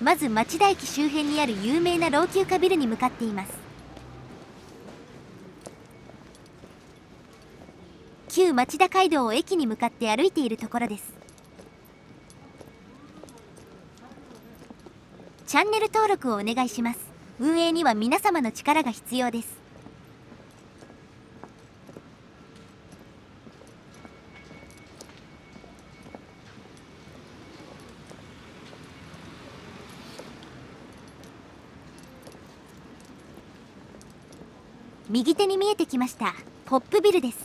まず町田駅周辺にある有名な老朽化ビルに向かっています。旧町田街道を駅に向かって歩いているところです。チャンネル登録をお願いします。運営には皆様の力が必要です。右手に見えてきました。ポップビルです。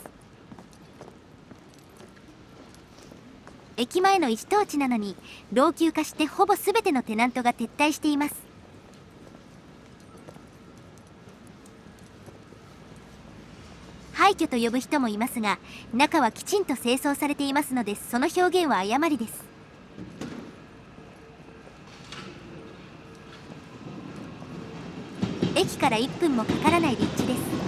駅前の一等地なのに老朽化してほぼ全てのテナントが撤退しています。廃墟と呼ぶ人もいますが、中はきちんと清掃されていますので、その表現は誤りです。駅から1分もかからない立地です。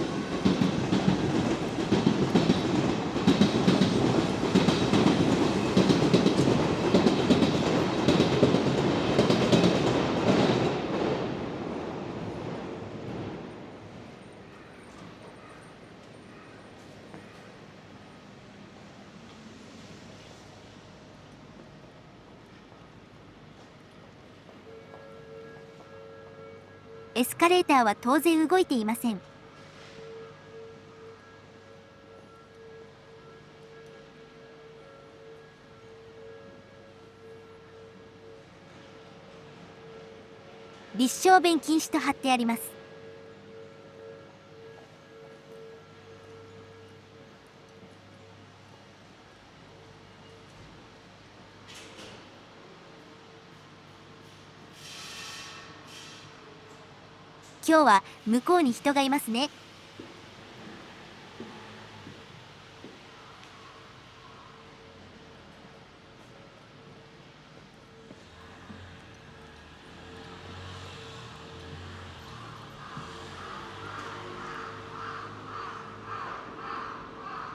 エスカレーターは当然動いていません。立小便禁止と貼ってあります。今日は向こうに人がいますね。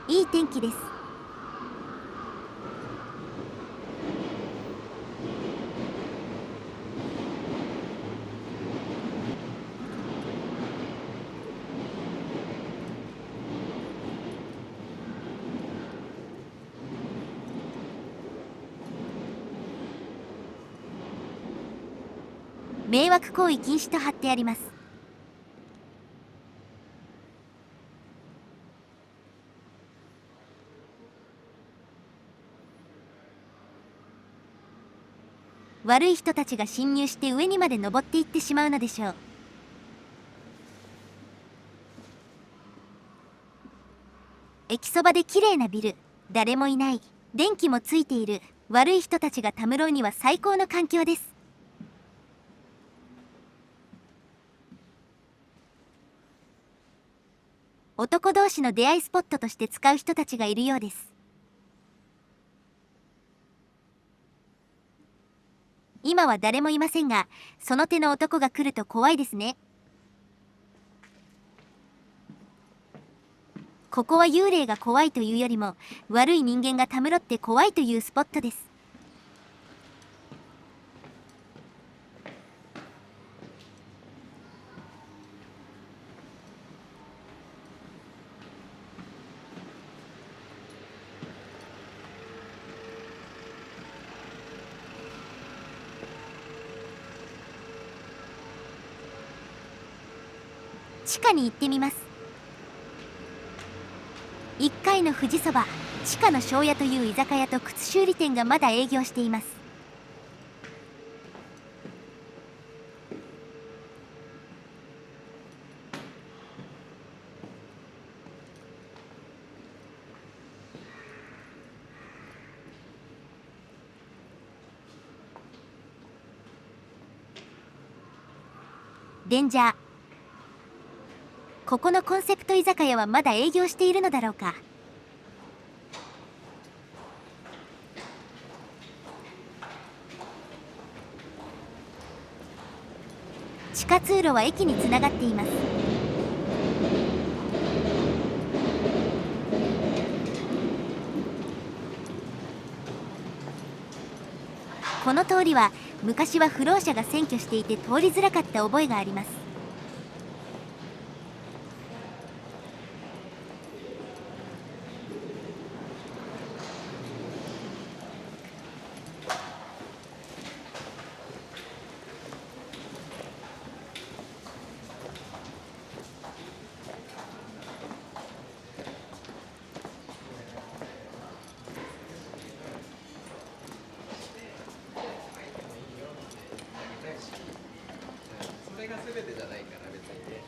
いい天気です。迷惑行為禁止と貼ってあります。悪い人たちが侵入して上にまで登っていってしまうのでしょう。駅そばで綺麗なビル、誰もいない、電気もついている、悪い人たちがたむろうには最高の環境です。男同士の出会いスポットとして使う人たちがいるようです。今は誰もいませんが、その手の男が来ると怖いですね。ここは幽霊が怖いというよりも、悪い人間がたむろって怖いというスポットです。地下に行ってみます。1階の富士そば、地下の庄屋という居酒屋と靴修理店がまだ営業しています。デンジャー。ここのコンセプト居酒屋はまだ営業しているのだろうか。地下通路は駅につながっています。この通りは昔は不老者が占拠していて通りづらかった覚えがあります。それが全てじゃないから別にね。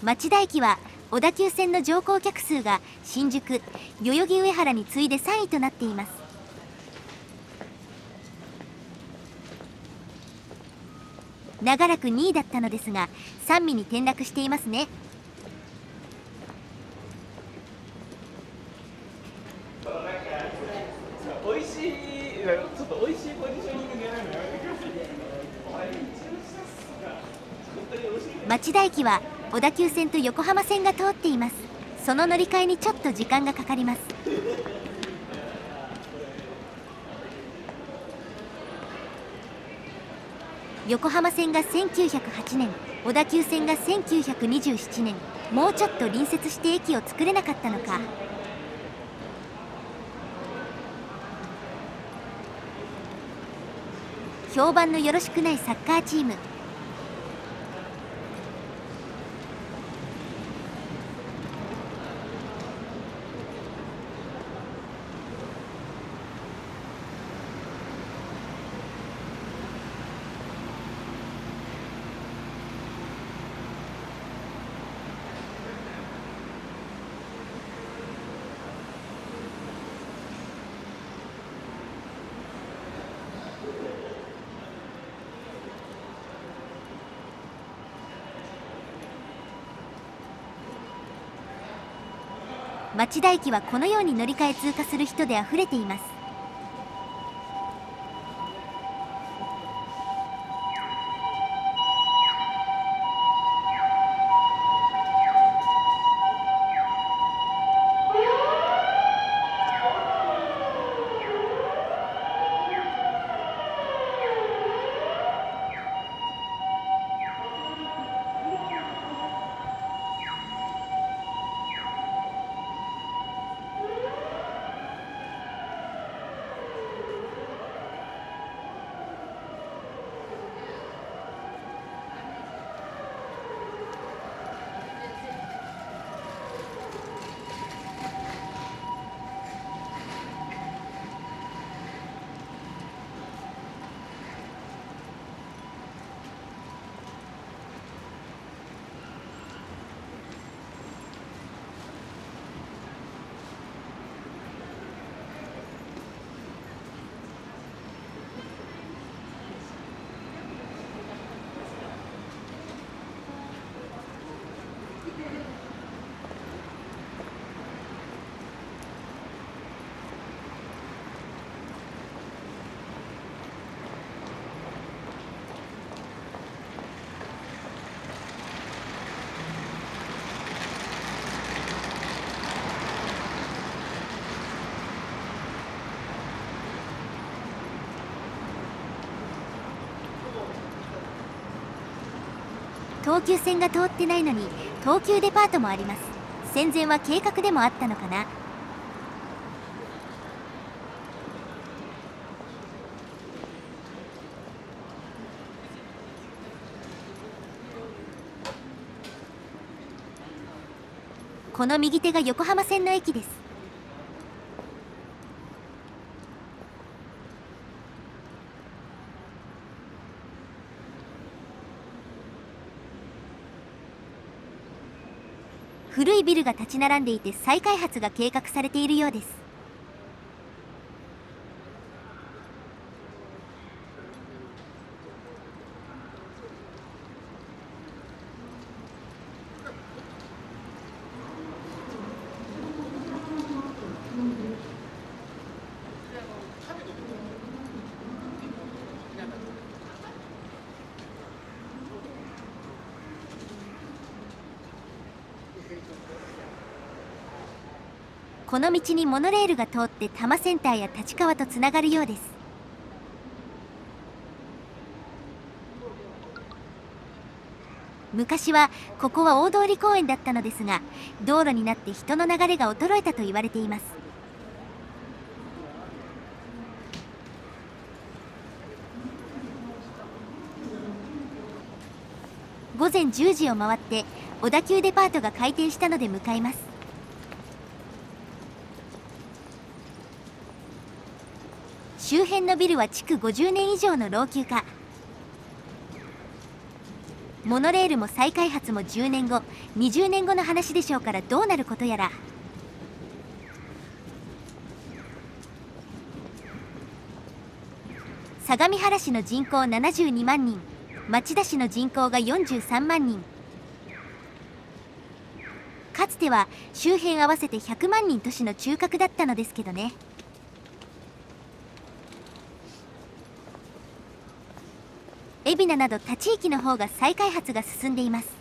町田駅は小田急線の乗降客数が新宿、代々木上原に次いで3位となっています。長らく2位だったのですが3位に転落していますね。美味しい、ちょっと美味しいポジショニング狙うのやめてください。町田駅は小田急線と横浜線が通っています。その乗り換えにちょっと時間がかかります。横浜線が1908年、小田急線が1927年、もうちょっと隣接して駅を作れなかったのか。評判のよろしくないサッカーチーム。町田駅はこのように乗り換え通過する人であふれています。東急線が通ってないのに東急デパートもあります。戦前は計画でもあったのかな。この右手が横浜線の駅です。古いビルが立ち並んでいて再開発が計画されているようです。この道にモノレールが通って多摩センターや立川とつながるようです。昔はここは大通公園だったのですが、道路になって人の流れが衰えたと言われています。午前10時を回って小田急デパートが開店したので向かいます。周辺のビルは築50年以上の老朽化。モノレールも再開発も10年後20年後の話でしょうからどうなることやら。相模原市の人口72万人、町田市の人口が43万人。かつては周辺合わせて100万人都市の中核だったのですけどね。海老名など他地域の方が再開発が進んでいます。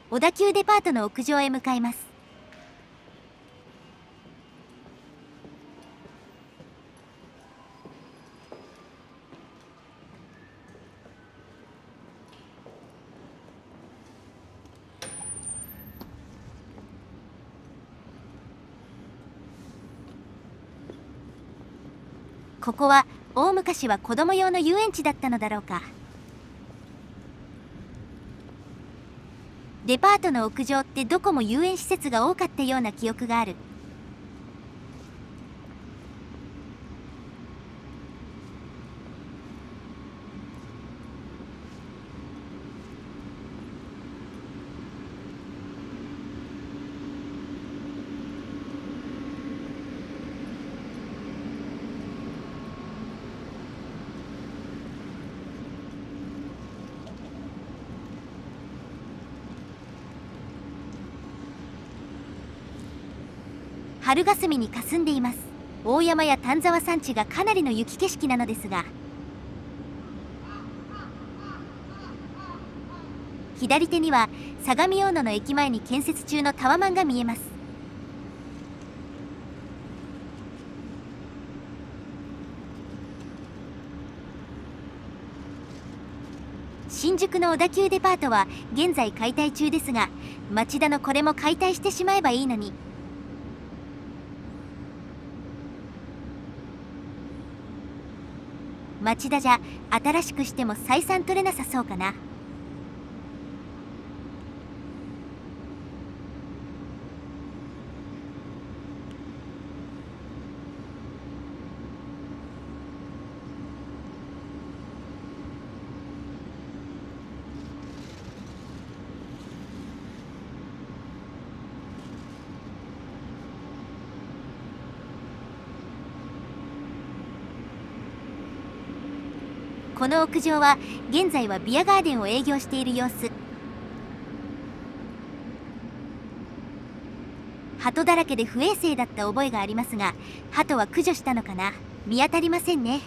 小田急デパートの屋上へ向かいます。ここは大昔は子供用の遊園地だったのだろうか。デパートの屋上ってどこも遊園施設が多かったような記憶がある。春霞に霞んでいます。大山や丹沢山地がかなりの雪景色なのですが、左手には相模大野の駅前に建設中のタワマンが見えます。新宿の小田急デパートは現在解体中ですが、町田のこれも解体してしまえばいいのに。町田じゃ新しくしても採算取れなさそうかな。この屋上は現在はビアガーデンを営業している様子。鳩だらけで不衛生だった覚えがありますが、鳩は駆除したのかな。見当たりませんね。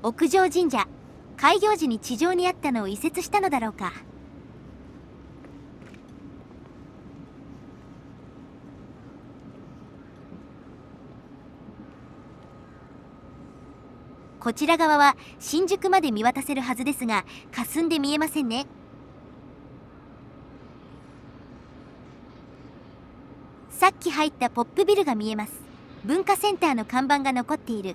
屋上神社、開業時に地上にあったのを移設したのだろうか。こちら側は新宿まで見渡せるはずですが、霞んで見えませんね。さっき入ったポップビルが見えます。文化センターの看板が残っている。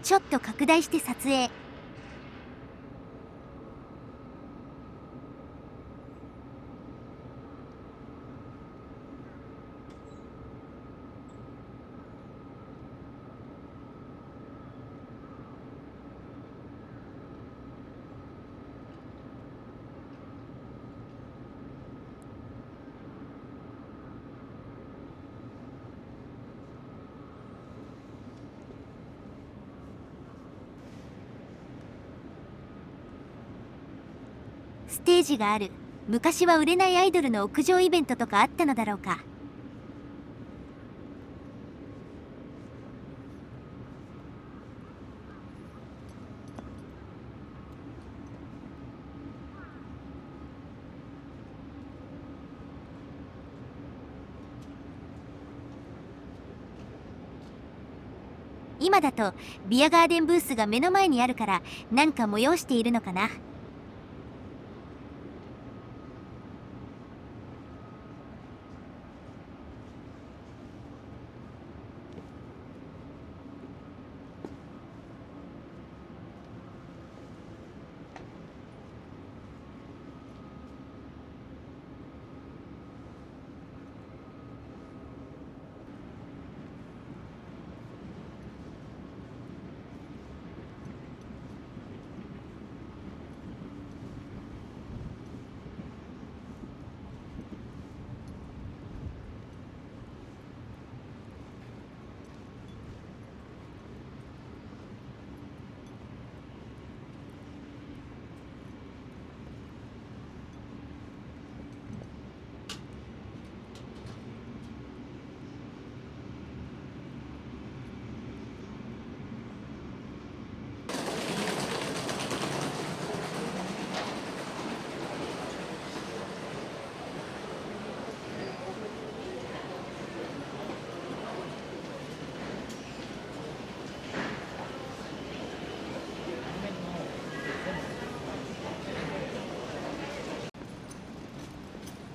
ちょっと拡大して撮影。ステージがある。昔は売れないアイドルの屋上イベントとかあったのだろうか。今だとビアガーデンブースが目の前にあるからなんか催しているのかな。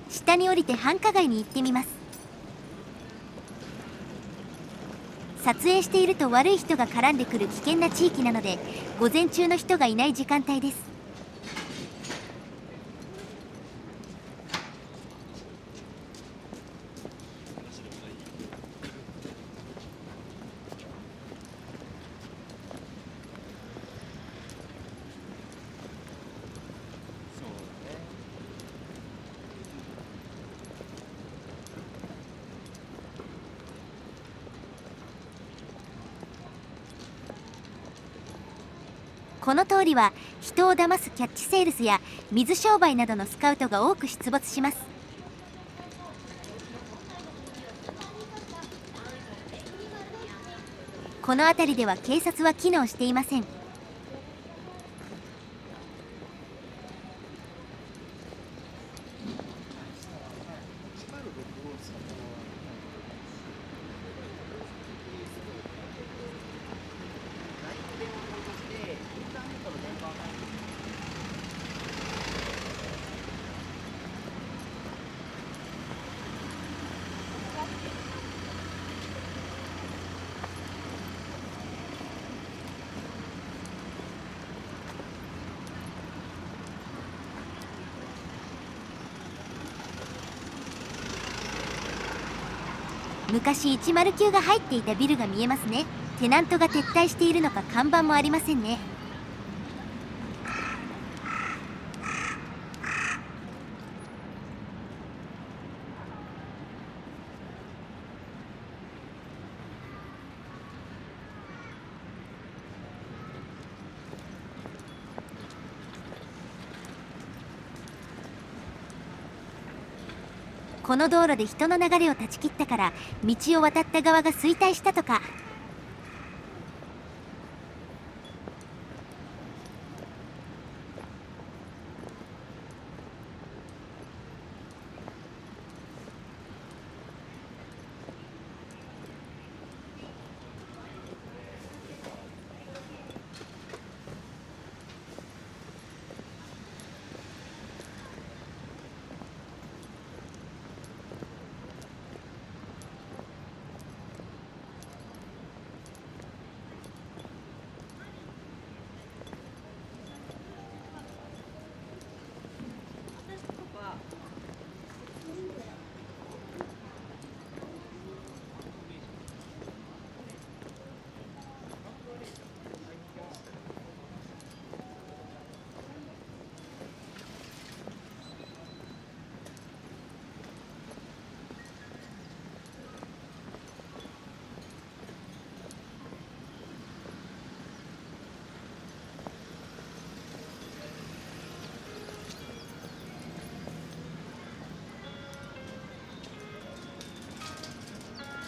下に降りて繁華街に行ってみます。撮影していると悪い人が絡んでくる危険な地域なので、午前中の人がいない時間帯です。この通りは人を騙すキャッチセールスや水商売などのスカウトが多く出没します。この辺りでは警察は機能していません。昔109が入っていたビルが見えますね。テナントが撤退しているのか看板もありませんね。この道路で人の流れを断ち切ったから道を渡った側が衰退したとか。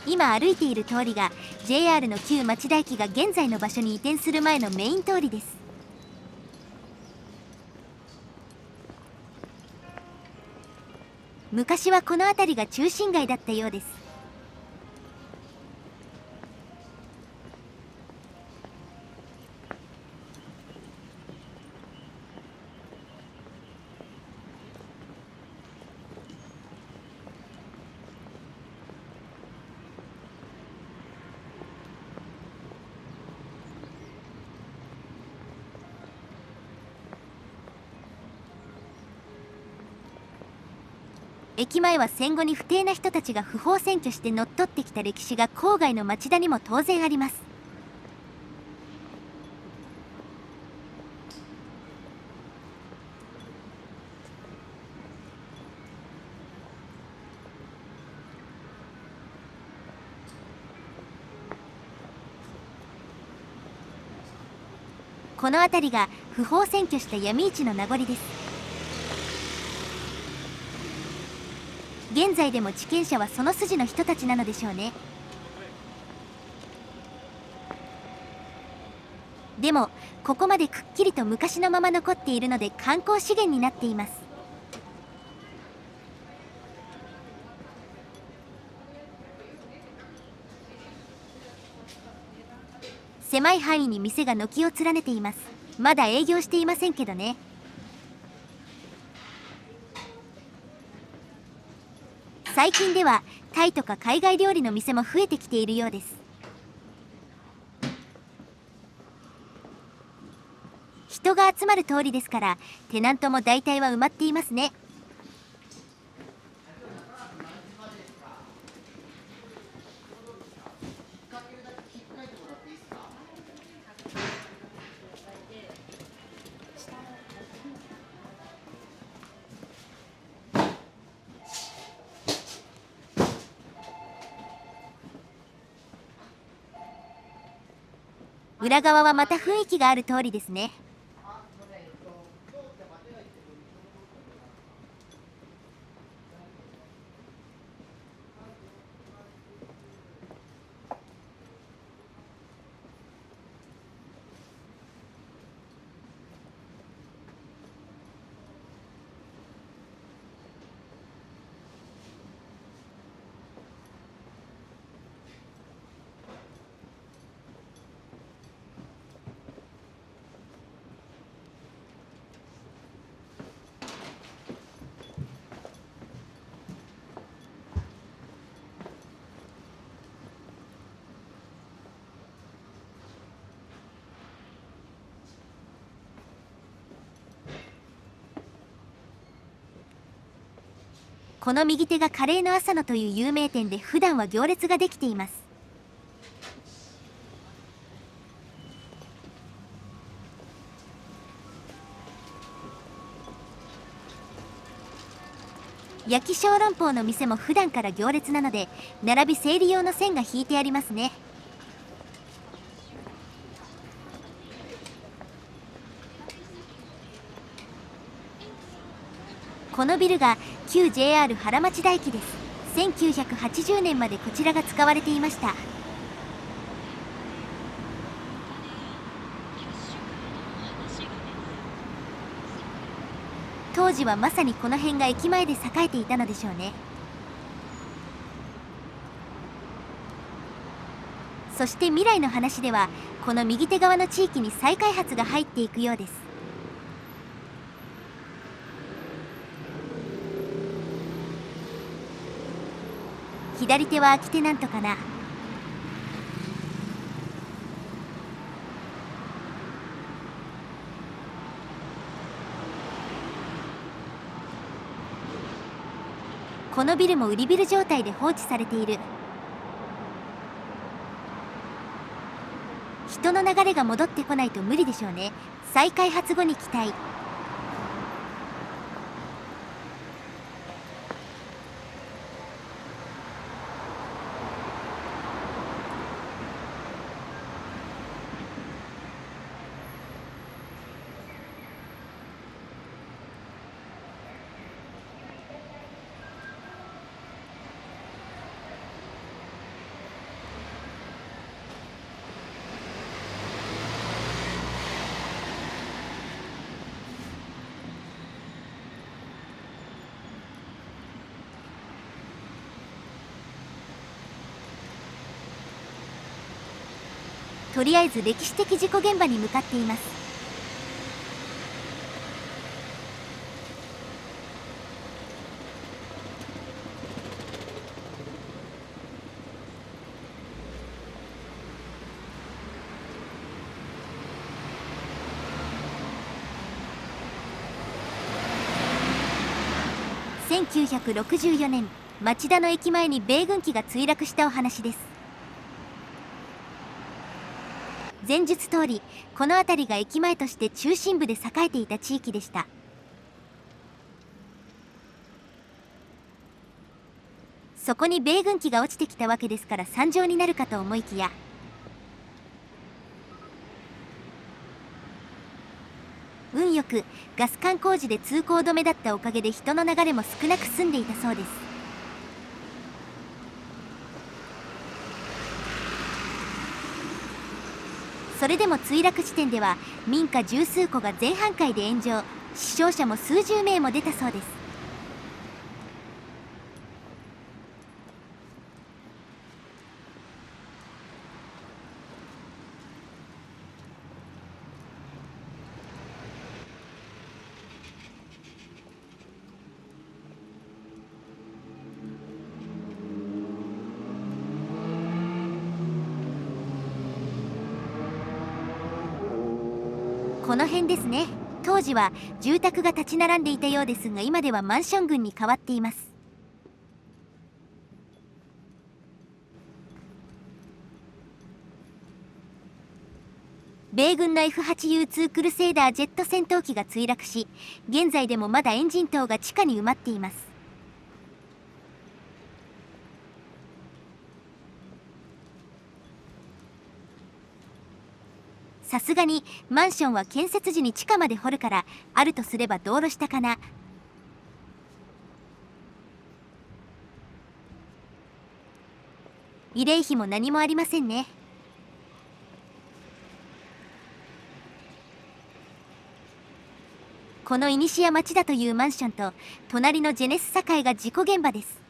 今歩いている通りが JR の旧町田駅が現在の場所に移転する前のメイン通りです。昔はこの辺りが中心街だったようです。駅前は戦後に不逞な人たちが不法占拠して乗っ取ってきた歴史が郊外の町田にも当然あります。この辺りが不法占拠した闇市の名残です。現在でも地権者はその筋の人たちなのでしょうね。でもここまでくっきりと昔のまま残っているので観光資源になっています。狭い範囲に店が軒を連ねています。まだ営業していませんけどね。最近ではタイとか海外料理の店も増えてきているようです。人が集まる通りですからテナントも大体は埋まっていますね。裏側はまた雰囲気がある通りですね。この右手がカレーの朝野という有名店で普段は行列ができています。焼き小籠包の店も普段から行列なので並び整理用の線が引いてありますね。このビルが旧 JR 原町田駅です。1980年までこちらが使われていました。当時はまさにこの辺が駅前で栄えていたのでしょうね。そして未来の話ではこの右手側の地域に再開発が入っていくようです。左手は空き手なんとかな。このビルも売りビル状態で放置されている。人の流れが戻ってこないと無理でしょうね。再開発後に期待。とりあえず歴史的事故現場に向かっています。1964年、町田の駅前に米軍機が墜落したお話です。前述通り、この辺りが駅前として中心部で栄えていた地域でした。そこに米軍機が落ちてきたわけですから惨状になるかと思いきや、運よくガス管工事で通行止めだったおかげで人の流れも少なく済んでいたそうです。それでも墜落地点では民家十数戸が全半壊で炎上、死傷者も数十名も出たそうです。この辺ですね。当時は住宅が立ち並んでいたようですが、今ではマンション群に変わっています。米軍の F8U2 クルセイダージェット戦闘機が墜落し、現在でもまだエンジン棟が地下に埋まっています。さすがにマンションは建設時に地下まで掘るから、あるとすれば道路下かな。慰霊碑も何もありませんね。このイニシア町田というマンションと隣のジェネス堺が事故現場です。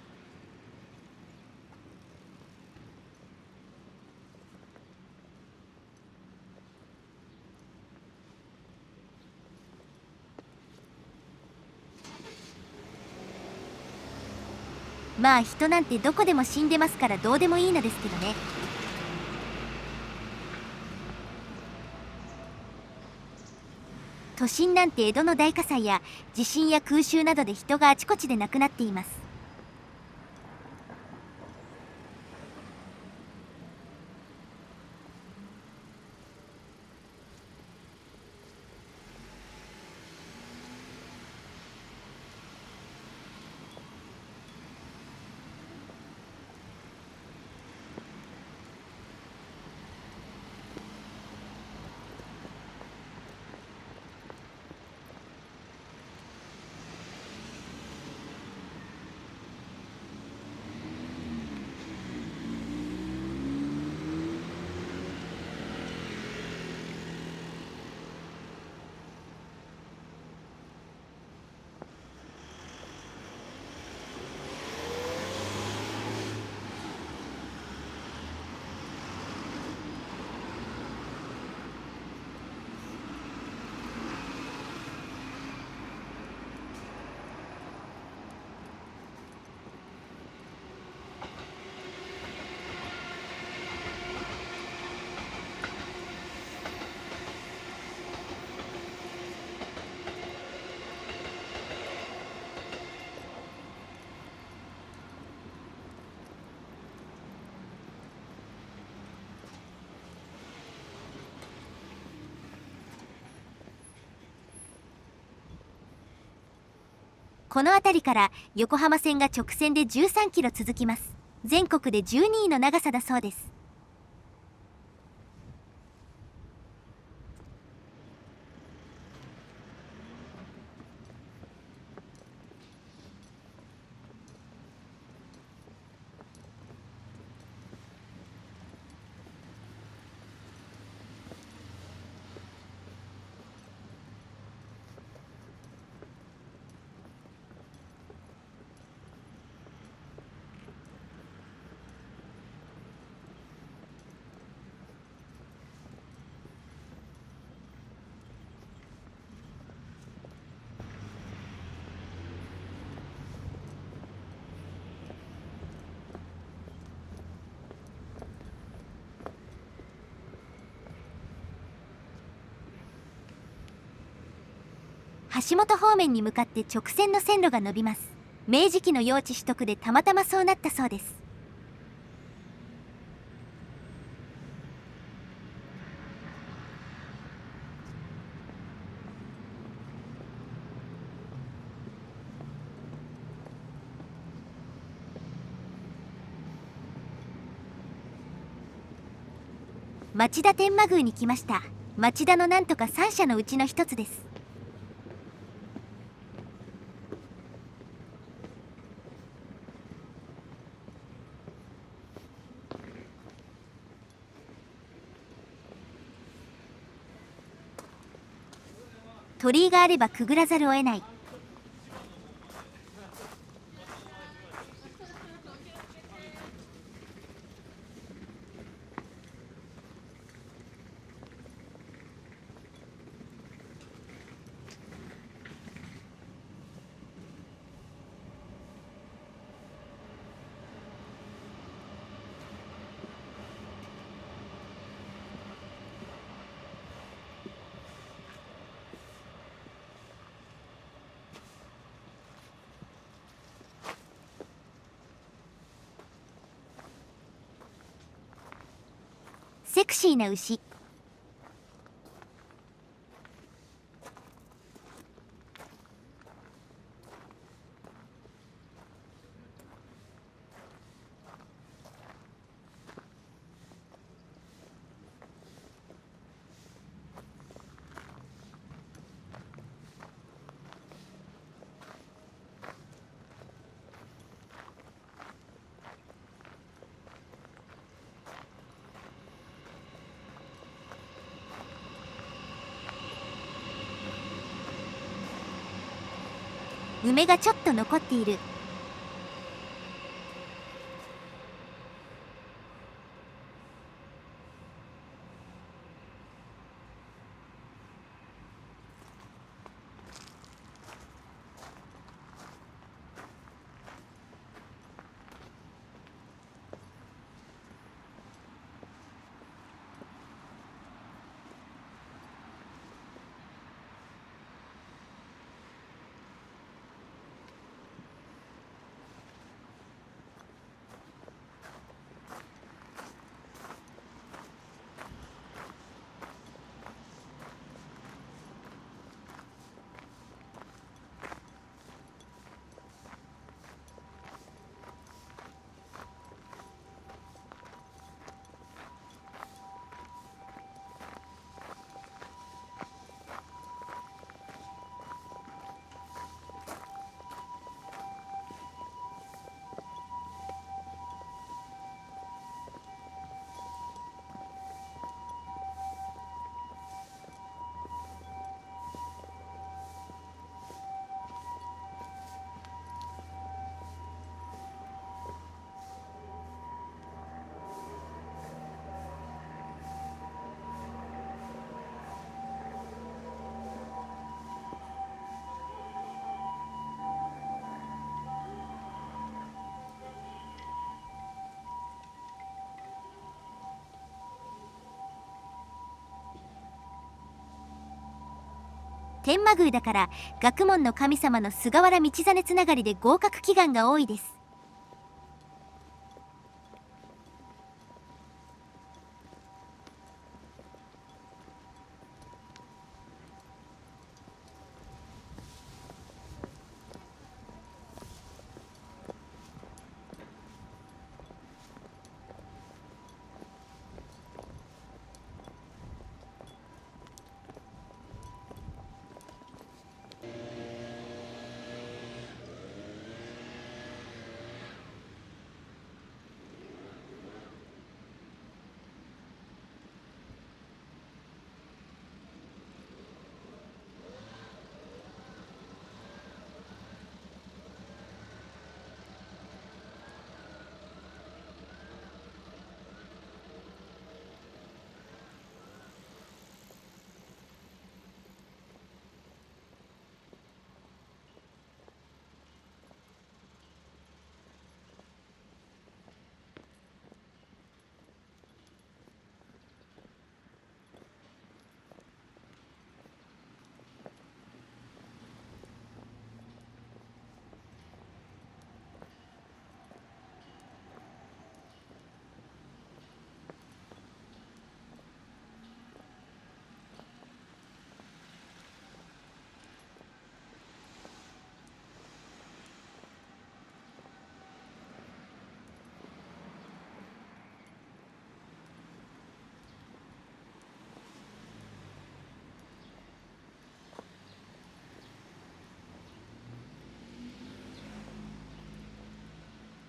まあ人なんてどこでも死んでますからどうでもいいのですけどね。都心なんて江戸の大火災や地震や空襲などで人があちこちで亡くなっています。この辺りから横浜線が直線で13キロ続きます。全国で12位の長さだそうです。橋本方面に向かって直線の線路が伸びます。明治期の用地取得でたまたまそうなったそうです。町田天満宮に来ました。町田のなんとか3社のうちの一つです。鳥居があればくぐらざるを得ない。セクシーな牛。梅がちょっと残っている。天満宮だから学問の神様の菅原道真つながりで合格祈願が多いです。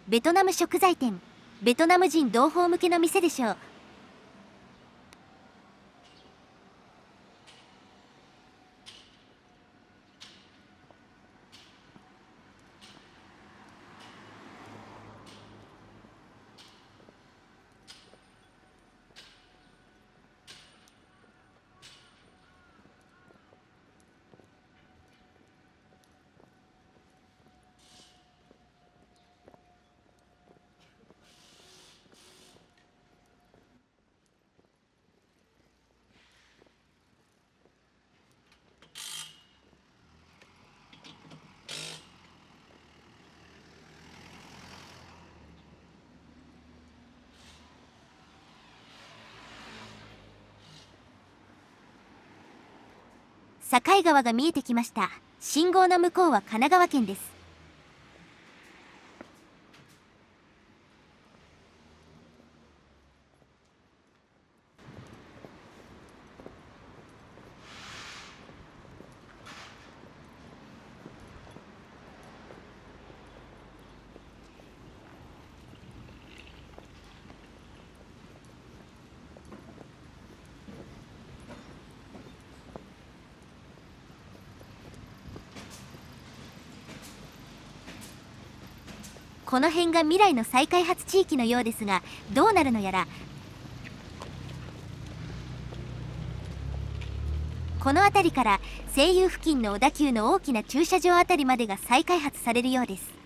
ベトナム食材店、ベトナム人同胞向けの店でしょう。境川が見えてきました。信号の向こうは神奈川県です。この辺が未来の再開発地域のようですが、どうなるのやら。この辺りから西友付近の小田急の大きな駐車場あたりまでが再開発されるようです。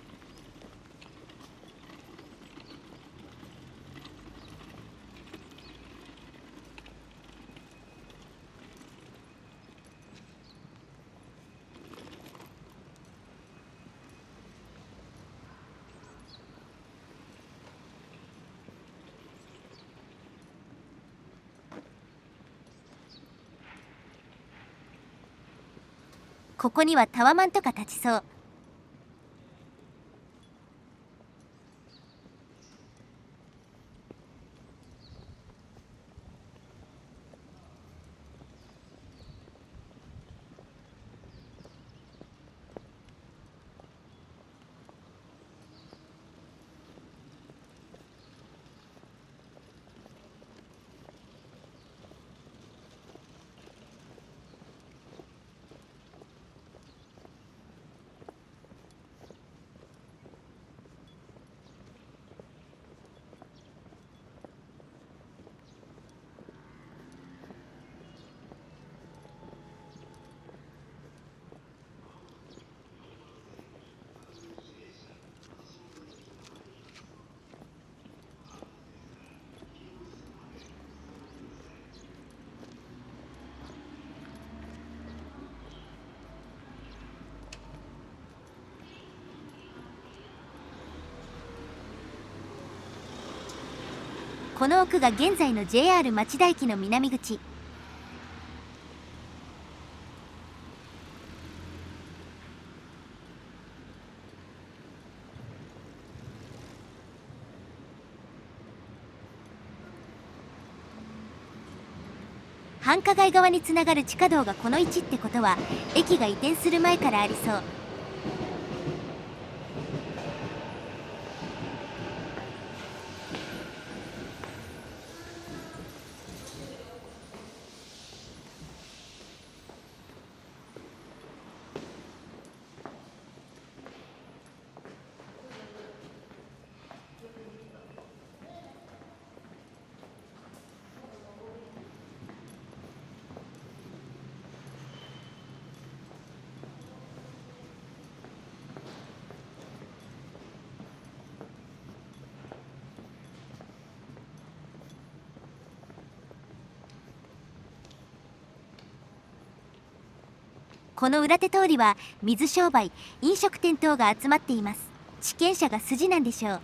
ここにはタワマンとか立ちそう。この奥が現在の JR 町田駅の南口。繁華街側につながる地下道がこの位置ってことは、駅が移転する前からありそう。この裏手通りは水商売、飲食店等が集まっています。地権者が筋なんでしょう。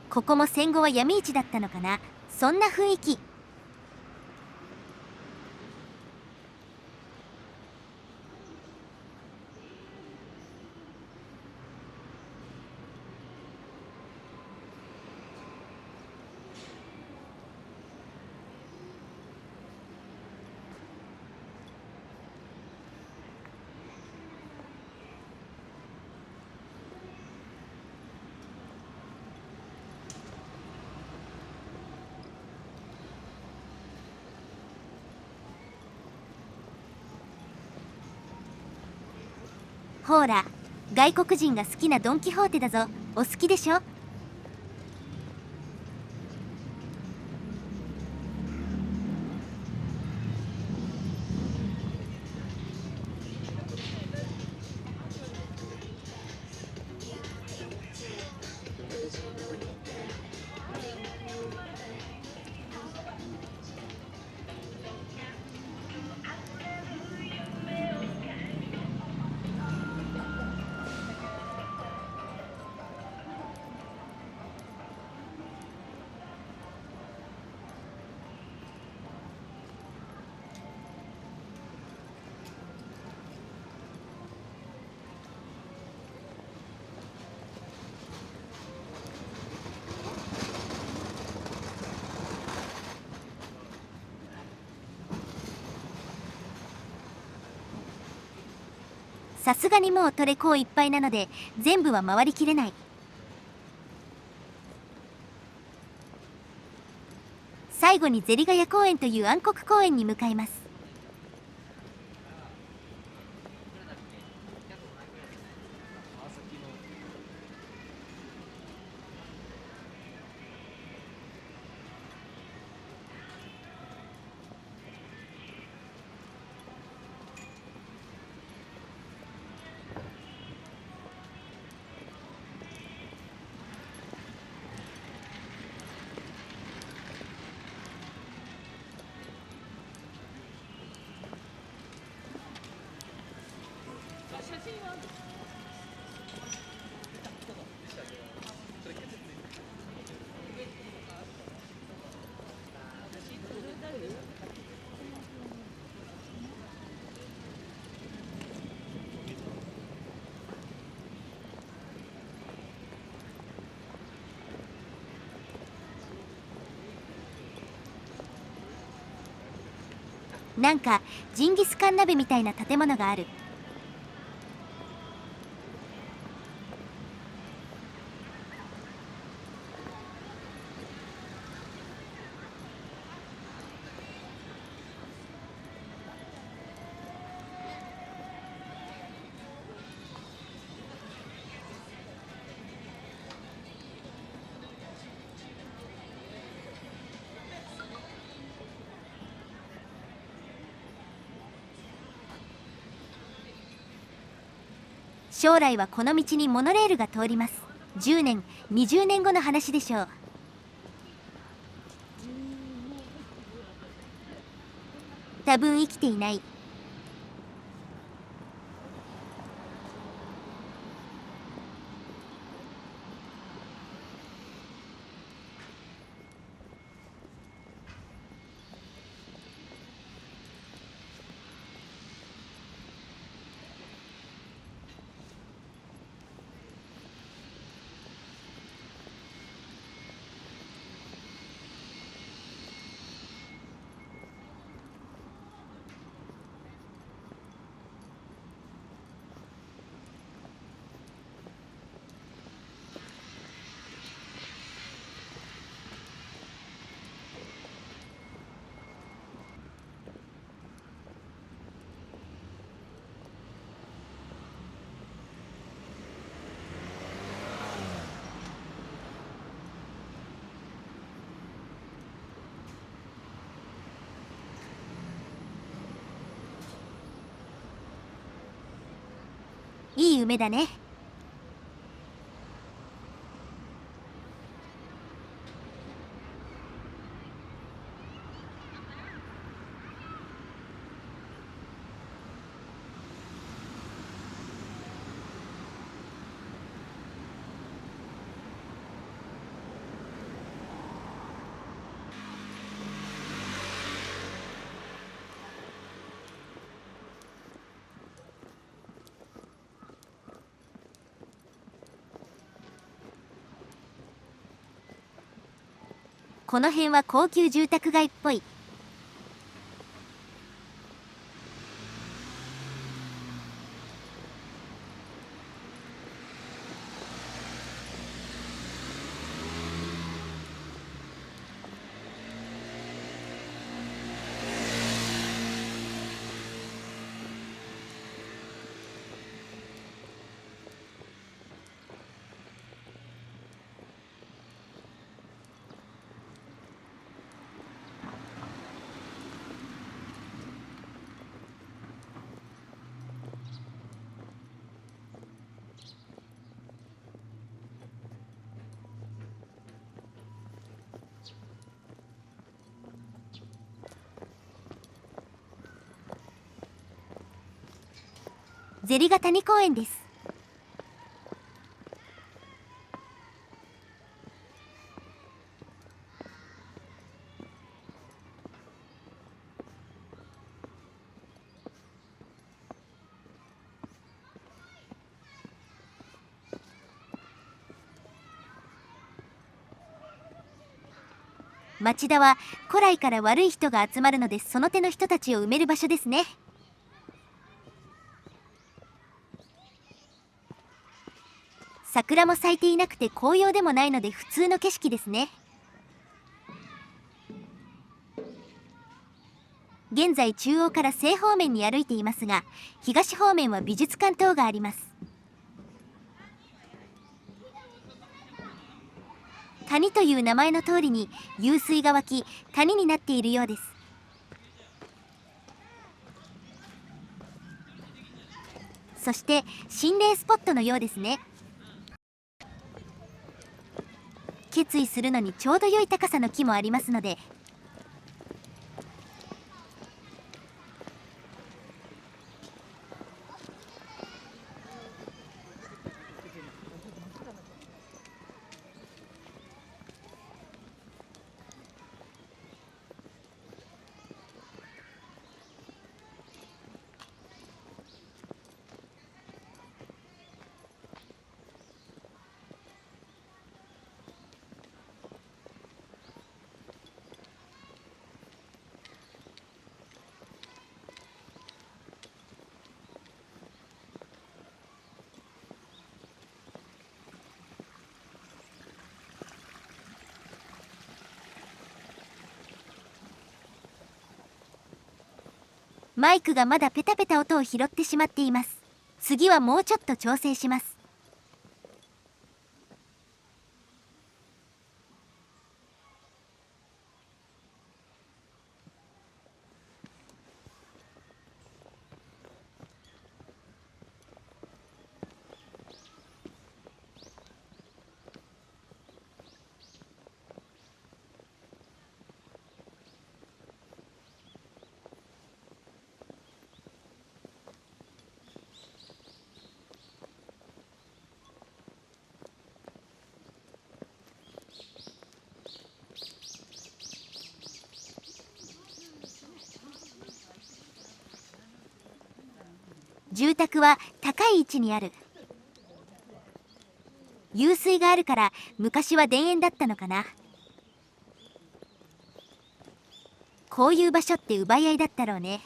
ここも戦後は闇市だったのかな。そんな雰囲気。ほら、外国人が好きなドン・キホーテだぞ。お好きでしょ。さすがにもうトレコいっぱいなので全部は回りきれない。最後にゼリガヤ公園という暗黒公園に向かいます。なんかジンギスカン鍋みたいな建物がある。将来はこの道にモノレールが通ります。10年20年後の話でしょう。多分生きていない。いい夢だね。この辺は高級住宅街っぽい。ゼリガ谷公園です。町田は古来から悪い人が集まるので、その手の人たちを埋める場所ですね。桜も咲いていなくて紅葉でもないので普通の景色ですね。現在中央から西方面に歩いていますが、東方面は美術館等があります。谷という名前の通りに湧水が湧き、谷になっているようです。そして心霊スポットのようですね。決意するのにちょうど良い高さの木もありますので、マイクがまだペタペタ音を拾ってしまっています。次はもうちょっと調整します。住宅は高い位置にある。湧水があるから昔は田園だったのかな。こういう場所って奪い合いだったろうね。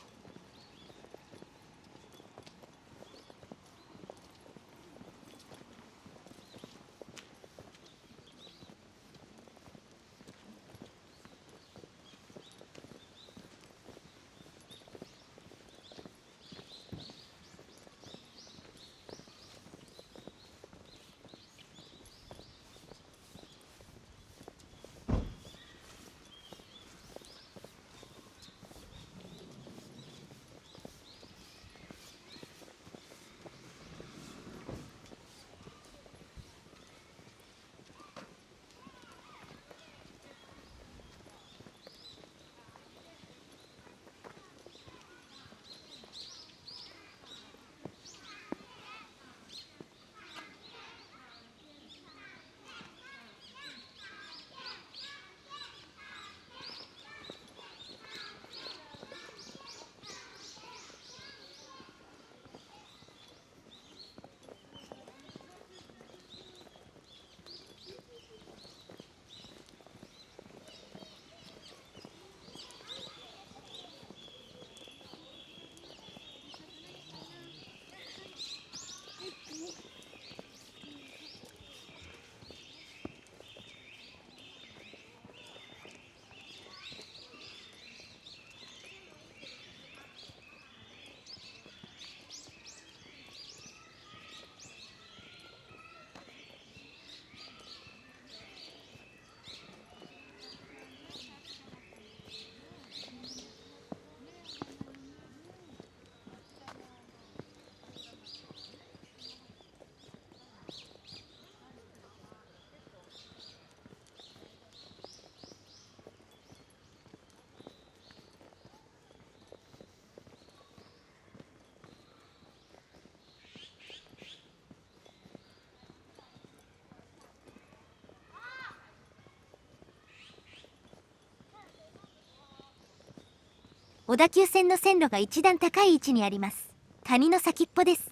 小田急線の線路が一段高い位置にあります。谷の先っぽです。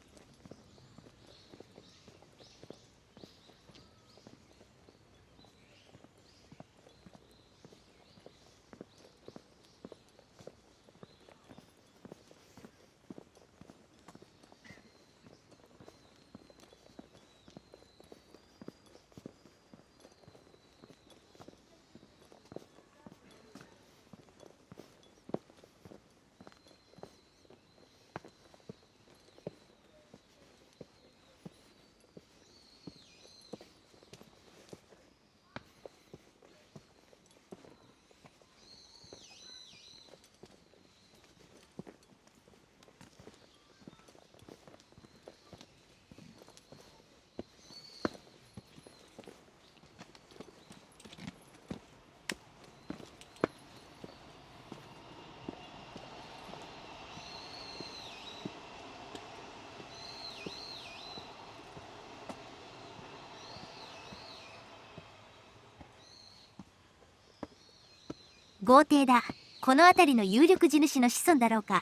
豪邸だ。この辺りの有力地主の子孫だろうか。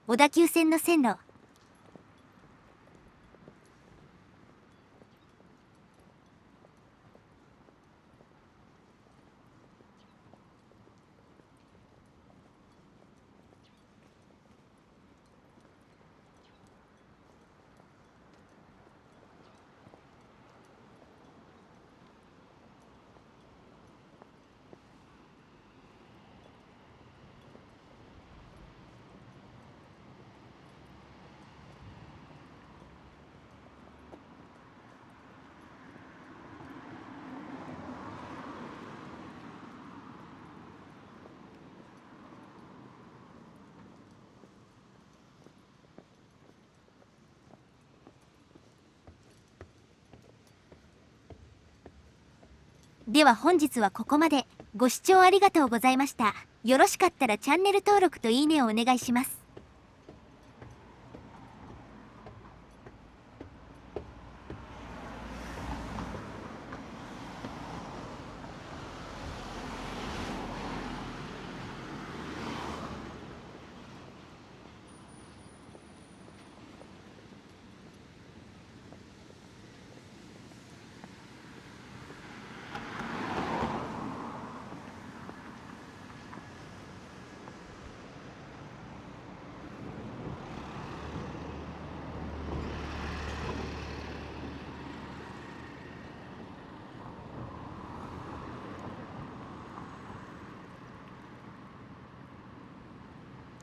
小田急線の線路。では本日はここまで。ご視聴ありがとうございました。よろしかったらチャンネル登録といいねをお願いします。